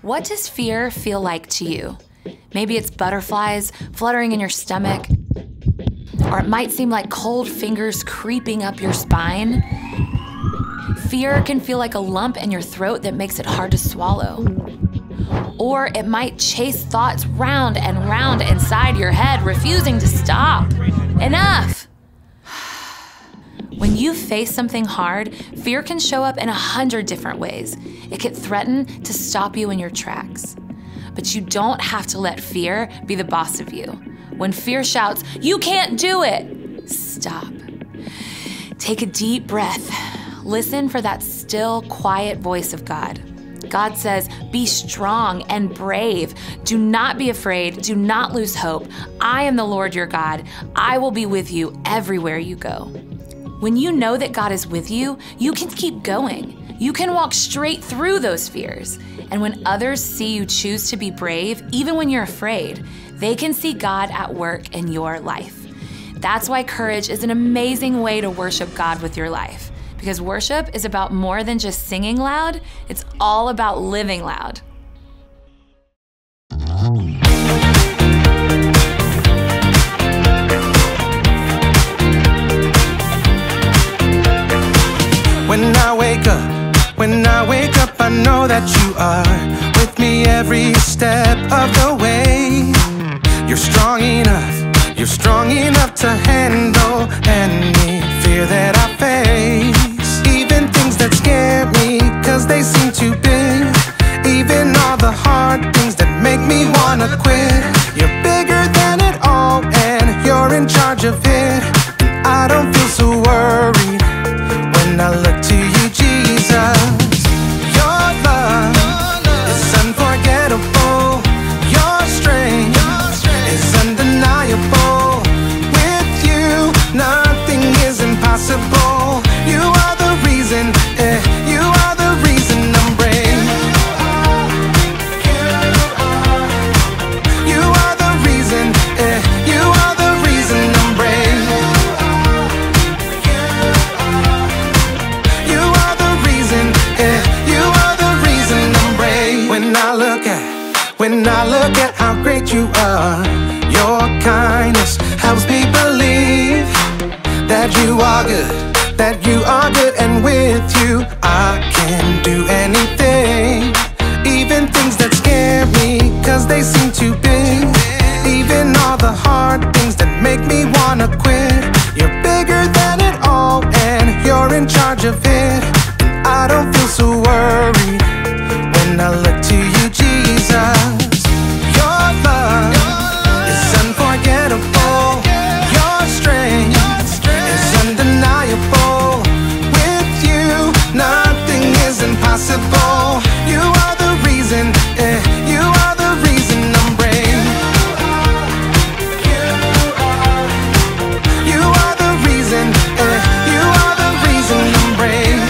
What does fear feel like to you? Maybe it's butterflies fluttering in your stomach, or it might seem like cold fingers creeping up your spine. Fear can feel like a lump in your throat that makes it hard to swallow. Or it might chase thoughts round and round inside your head, refusing to stop. Enough! When you face something hard, fear can show up in 100 different ways. It can threaten to stop you in your tracks. But you don't have to let fear be the boss of you. When fear shouts, "You can't do it!" stop. Take a deep breath. Listen for that still, quiet voice of God. God says, "Be strong and brave. Do not be afraid. Do not lose hope. I am the Lord your God. I will be with you everywhere you go." When you know that God is with you, you can keep going. You can walk straight through those fears. And when others see you choose to be brave, even when you're afraid, they can see God at work in your life. That's why courage is an amazing way to worship God with your life. Because worship is about more than just singing loud, it's all about living loud. When I wake up, I know that you are with me every step of the way. You're strong enough to handle any fear that I face. Even things that scare me, 'cause they seem too big. Even all the hard things that make me wanna quit. You're bigger than it all, and you're in charge of it. And I don't feel so worried when I look to you, Jesus. Your love is unforgettable. Your strength is undeniable. With you, nothing is impossible. You are the reason, you are the reason I'm brave. You are the reason, you are the reason I'm brave. You are the reason, you are the reason I'm brave. When I look at how great you are, your kindness helps me believe that you are good, and with you I can do anything. Even things that scare me, 'cause they seem too big. Even all the hard things that make me wanna quit. You're bigger than it all, and you're in charge of it. And I don't feel so worried when I look to you, Jesus. Your love is unforgettable. Your strength is undeniable. With you, nothing is impossible. You are the reason, you are the reason I'm brave. You are the reason, you are the reason I'm brave.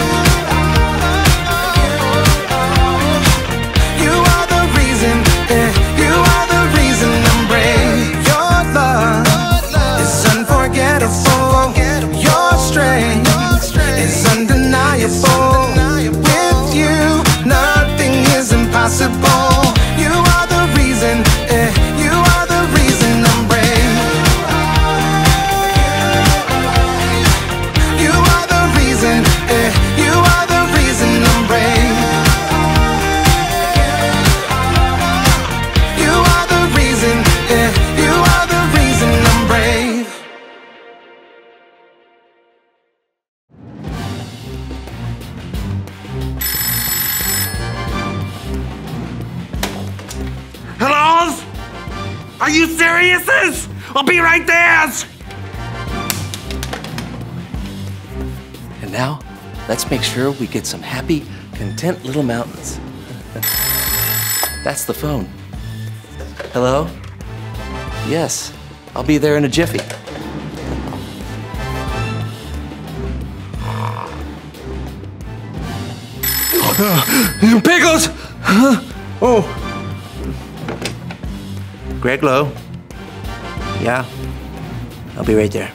You are the reason, you are the reason I'm brave. Your love is unforgettable. Your strength is undeniable. With you, nothing is impossible. You are the reason, you are the reason I'm brave. You are the reason, you are the reason I'm brave. You are the reason, you are the reason I'm brave. Hello? Are you serious? I'll be right there. And now, let's make sure we get some happy, content little mountains. That's the phone. Hello? Yes, I'll be there in a jiffy. Pickles! Oh. Greg Lowe. Yeah, I'll be right there.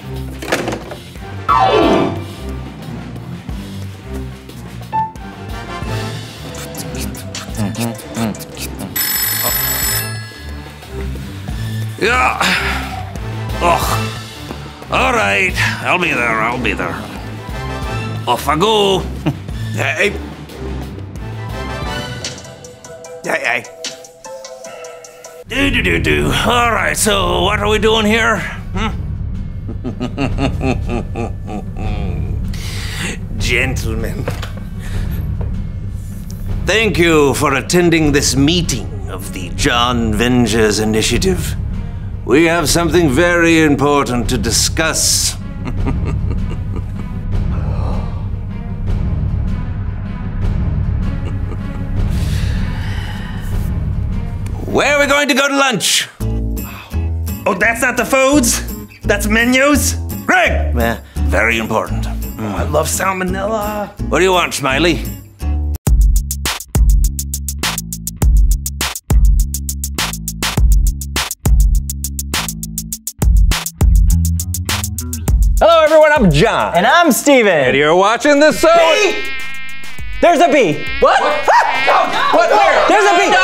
Yeah. Ugh. All right, I'll be there. Off I go. Hey. Hey. Do. All right, so what are we doing here? Gentlemen, thank you for attending this meeting of the John Vengers Initiative. We have something very important to discuss. Where are we going to go to lunch? Oh, that's not the foods? That's menus? Greg! Yeah, very important. I love salmonella. What do you want, Smiley? Hello everyone, I'm John. And I'm Steven. And you're watching this show. Bee! There's a bee. What? What? Where? There's a bee. No.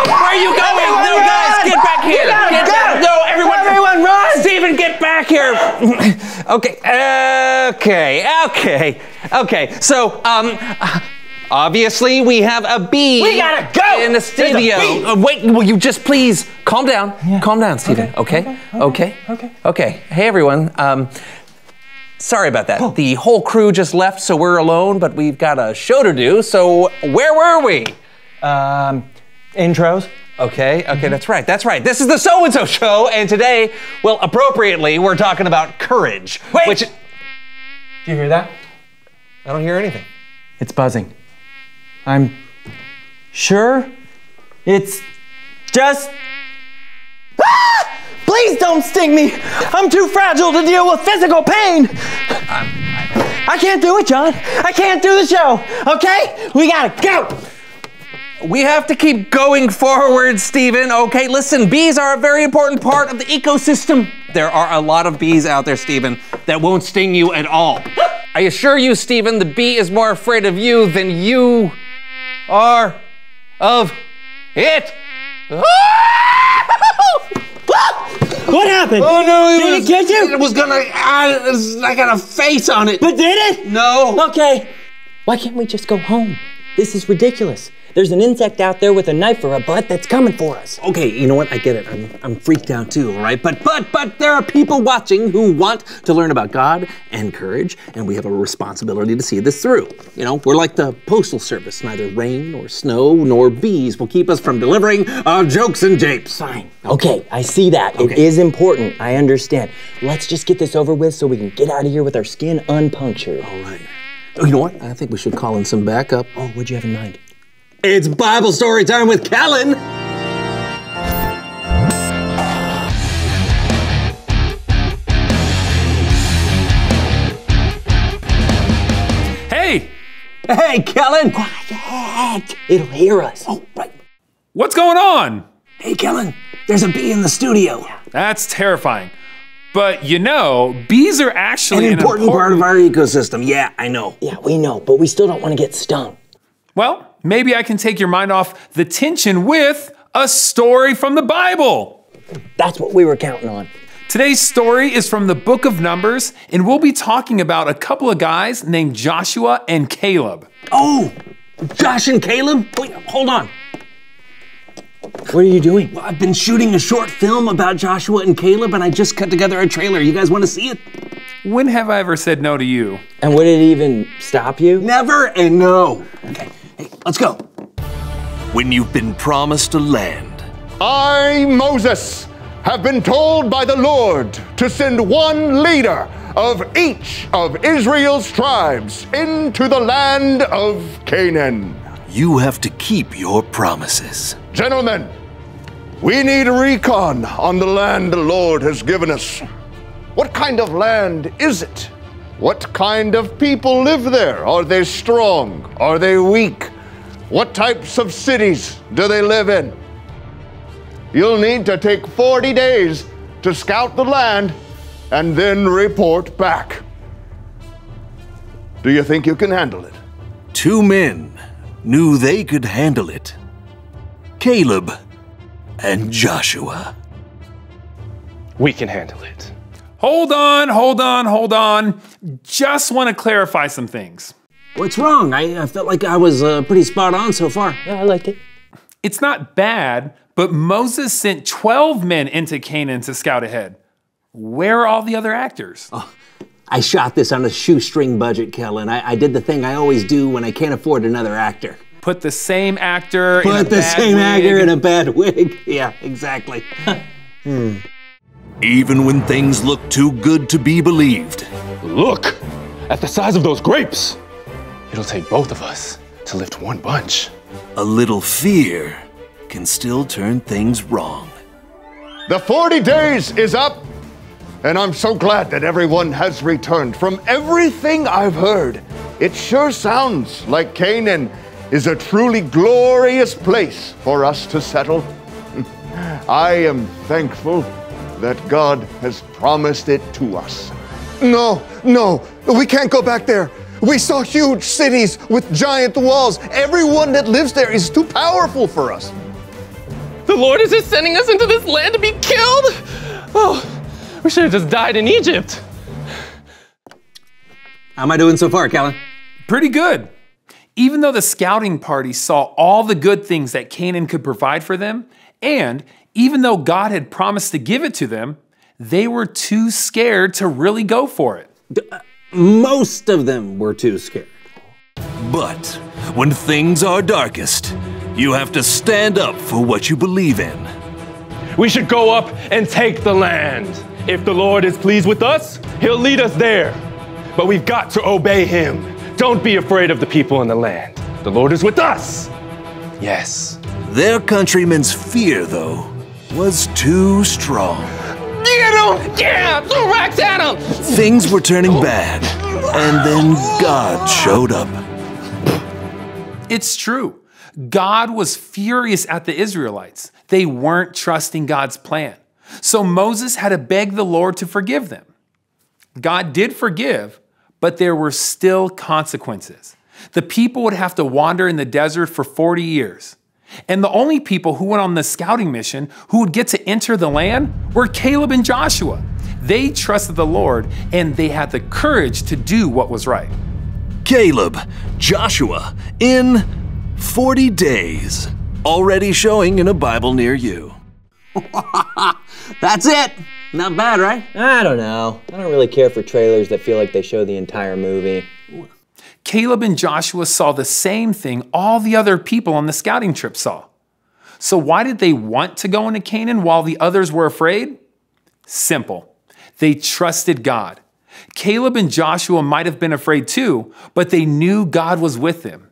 Where are you going? No, guys, get back here. No, everyone run. Steven, get back here. Okay. So, obviously we have a bee. We gotta go in the studio. Wait, will you just please calm down? Yeah. Calm down, Steven. Okay. Hey everyone. Sorry about that. The whole crew just left, so we're alone, but we've got a show to do. So where were we? Intros. Okay, that's right. This is the So-and-So Show, and today, well, appropriately, we're talking about courage. Wait! Which, Do you hear that? I don't hear anything. It's buzzing. I'm sure it's just... Ah! Please don't sting me! I'm too fragile to deal with physical pain! I can't do it, John. I can't do the show, okay? We gotta go! We have to keep going forward, Steven, okay? Listen, bees are a very important part of the ecosystem. There are a lot of bees out there, Steven, that won't sting you at all. I assure you, Steven, the bee is more afraid of you than you are of it. What happened? Oh no, Did it get you? It was gonna, I got a face on it. But did it? No. Okay. Why can't we just go home? This is ridiculous. There's an insect out there with a knife or a butt that's coming for us. Okay, you know what? I get it. I'm freaked out too, all right? But there are people watching who want to learn about God and courage, and we have a responsibility to see this through. You know, we're like the postal service. Neither rain nor snow nor bees will keep us from delivering our jokes and japes. Fine. Okay, I see that. Okay. It is important. I understand. Let's just get this over with so we can get out of here with our skin unpunctured. All right. Oh, you know what? I think we should call in some backup. Oh, what'd you have in mind? It's Bible story time with Callan. Hey! Hey, Callan. Quiet. It'll hear us. Oh, right. What's going on? Hey, Callan. There's a bee in the studio. That's terrifying. But you know, bees are actually An important part of our ecosystem. Yeah, I know. Yeah, we know, but we still don't want to get stung. Well, maybe I can take your mind off the tension with a story from the Bible. That's what we were counting on. Today's story is from the book of Numbers, and we'll be talking about a couple of guys named Joshua and Caleb. Oh, Josh and Caleb? Wait, hold on. What are you doing? Well, I've been shooting a short film about Joshua and Caleb, and I just cut together a trailer. You guys want to see it? When have I ever said no to you? And would it even stop you? Never and no. Okay, hey, let's go. When you've been promised a land, I, Moses, have been told by the Lord to send one leader of each of Israel's tribes into the land of Canaan. you have to keep your promises. Gentlemen, we need a recon on the land the Lord has given us. What kind of land is it? What kind of people live there? Are they strong? Are they weak? What types of cities do they live in? You'll need to take 40 days to scout the land and then report back. Do you think you can handle it? 2 men knew they could handle it. Caleb and Joshua. We can handle it. Hold on. Just want to clarify some things. What's wrong? I felt like I was pretty spot on so far. Yeah, I like it. It's not bad, but Moses sent 12 men into Canaan to scout ahead. Where are all the other actors? Oh, I shot this on a shoestring budget, Kellen. I did the thing I always do when I can't afford another actor. Put the same actor in a Put the bad same wig. actor in a bad wig. Yeah, exactly. Even when things look too good to be believed. Look at the size of those grapes. It'll take both of us to lift one bunch. A little fear can still turn things wrong. The 40 days is up, and I'm so glad that everyone has returned. From everything I've heard, it sure sounds like Canaan is a truly glorious place for us to settle. I am thankful that God has promised it to us. No, we can't go back there. We saw huge cities with giant walls. Everyone that lives there is too powerful for us. The Lord is just sending us into this land to be killed? Oh, we should have just died in Egypt. How am I doing so far, Kellen? Pretty good. Even though the scouting party saw all the good things that Canaan could provide for them, and even though God had promised to give it to them, they were too scared to really go for it. Most of them were too scared. But when things are darkest, you have to stand up for what you believe in. We should go up and take the land. If the Lord is pleased with us, he'll lead us there. But we've got to obey him. Don't be afraid of the people in the land. The Lord is with us. Yes. Their countrymen's fear, though, was too strong. Get him! Yeah! Throw rocks at him! Things were turning bad, and then God showed up. It's true. God was furious at the Israelites. They weren't trusting God's plan. So Moses had to beg the Lord to forgive them. God did forgive, but there were still consequences. The people would have to wander in the desert for 40 years. And the only people who went on the scouting mission who would get to enter the land were Caleb and Joshua. They trusted the Lord and they had the courage to do what was right. Caleb, Joshua, in 40 days. Already showing in a Bible near you. That's it. Not bad, right? I don't know. I don't really care for trailers that feel like they show the entire movie. Caleb and Joshua saw the same thing all the other people on the scouting trip saw. So why did they want to go into Canaan while the others were afraid? Simple. They trusted God. Caleb and Joshua might have been afraid too, but they knew God was with them.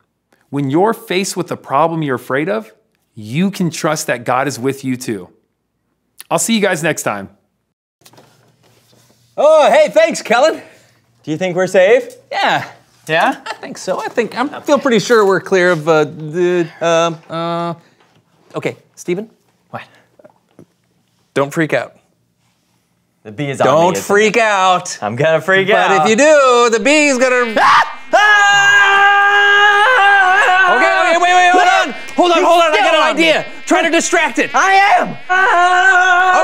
When you're faced with a problem you're afraid of, you can trust that God is with you too. I'll see you guys next time. Oh, hey, thanks, Kellen. Do you think we're safe? Yeah. Yeah? I think so. I feel pretty sure we're clear of Okay, Stephen. What? Don't freak out. The bee is on me. Don't freak out. I'm gonna freak out. But if you do, the bee's gonna. Okay, wait, hold on. I got an idea. Try to distract it. I am.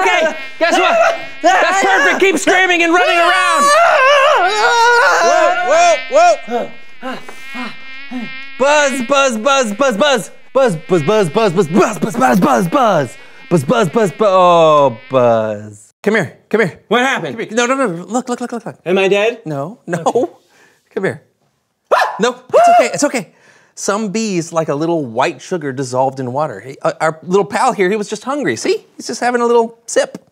Okay, guess what? That's perfect. Keep screaming and running around. Whoa. Buzz. Oh, Buzz. Come here. What happened? No. Look. Am I dead? No. Come here. No, it's okay. Some bees like a little white sugar dissolved in water. Our little pal here, he was just hungry. See? He's just having a little sip.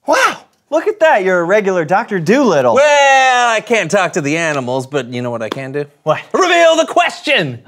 Wow. Look at that. You're a regular Dr. Doolittle. Well, I can't talk to the animals, but you know what I can do? What? Reveal the question!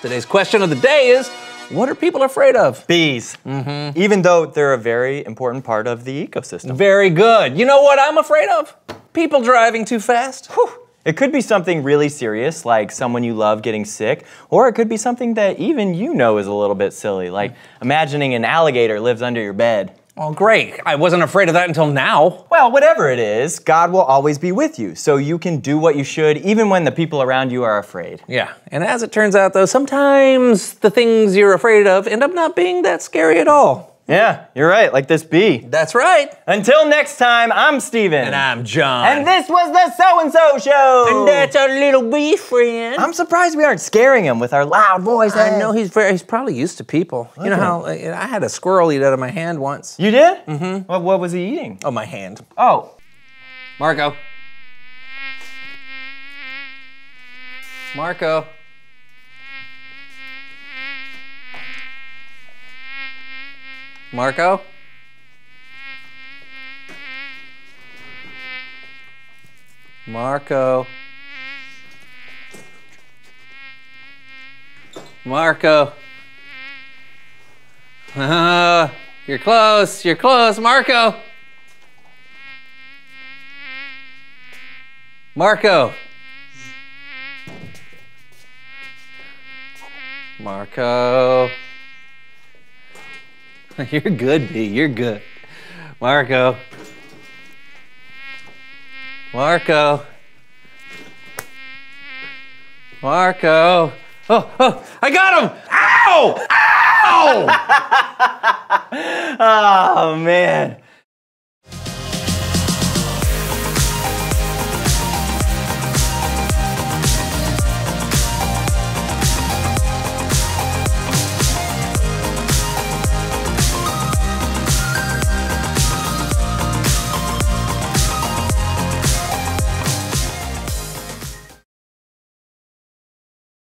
Today's question of the day is, what are people afraid of? Bees. Mm-hmm. Even though they're a very important part of the ecosystem. Very good. You know what I'm afraid of? People driving too fast. Whew. It could be something really serious, like someone you love getting sick, or it could be something that even you know is a little bit silly, like imagining an alligator lives under your bed. Oh, great. I wasn't afraid of that until now. Well, whatever it is, God will always be with you, so you can do what you should even when the people around you are afraid. Yeah, and as it turns out though, sometimes the things you're afraid of end up not being that scary at all. Yeah, you're right, like this bee. That's right. Until next time, I'm Steven. And I'm John. And this was the So-and-so Show. And that's our little bee friend. I'm surprised we aren't scaring him with our loud voices. I know he's probably used to people. You know how I had a squirrel eat out of my hand once. You did? Mm-hmm. What was he eating? Oh, my hand. Oh. Marco. Marco. Marco? Marco. Marco. You're close. You're close, Marco. Marco. Marco. You're good, B. You're good. Marco. Marco. Marco. Oh, I got him! Ow! Ow! Oh, man.